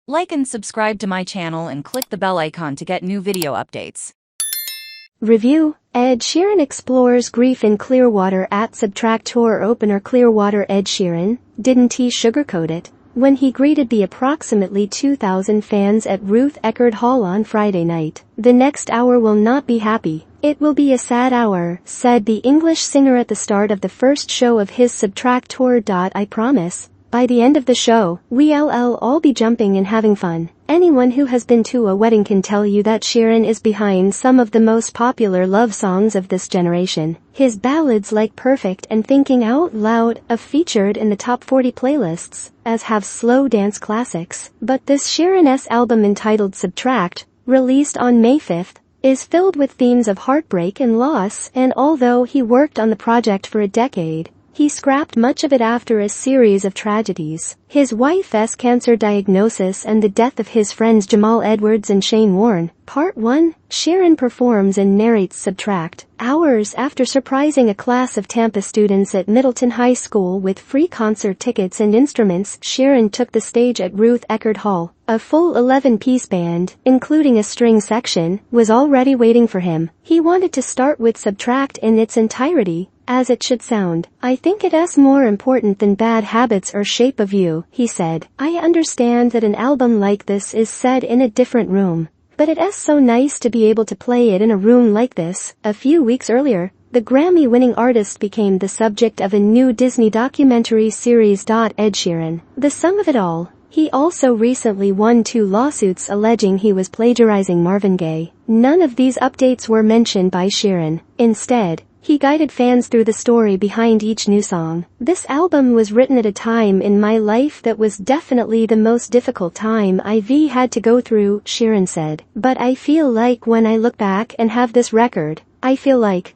Like and subscribe to my channel and click the bell icon to get new video updates. Review: Ed Sheeran explores grief in Clearwater at Subtract tour opener. Clearwater Ed Sheeran, didn't he sugarcoat it when he greeted the approximately 2,000 fans at Ruth Eckerd Hall on Friday night. "The next hour will not be happy. It will be a sad hour," said the English singer at the start of the first show of his Subtract tour. "I promise, by the end of the show, we'll all be jumping and having fun." Anyone who has been to a wedding can tell you that Sheeran is behind some of the most popular love songs of this generation. His ballads like Perfect and Thinking Out Loud have featured in the top 40 playlists, as have slow dance classics. But this Sheeran's album entitled Subtract, released on May 5th, is filled with themes of heartbreak and loss, and although he worked on the project for a decade, he scrapped much of it after a series of tragedies: his wife's cancer diagnosis and the death of his friends Jamal Edwards and Shane Warne. Part 1. Sheeran performs and narrates Subtract. Hours after surprising a class of Tampa students at Middleton High School with free concert tickets and instruments, Sheeran took the stage at Ruth Eckerd Hall. A full 11-piece band, including a string section, was already waiting for him. He wanted to start with Subtract in its entirety, as it should sound. "I think it's more important than Bad Habits or Shape of You," he said. "I understand that an album like this is set in a different room, but it's so nice to be able to play it in a room like this." A few weeks earlier, the Grammy-winning artist became the subject of a new Disney documentary series. Ed Sheeran, the sum of it all. He also recently won 2 lawsuits alleging he was plagiarizing Marvin Gaye. None of these updates were mentioned by Sheeran. Instead, he guided fans through the story behind each new song. "This album was written at a time in my life that was definitely the most difficult time I've had to go through," Sheeran said. "But I feel like when I look back and have this record, I feel like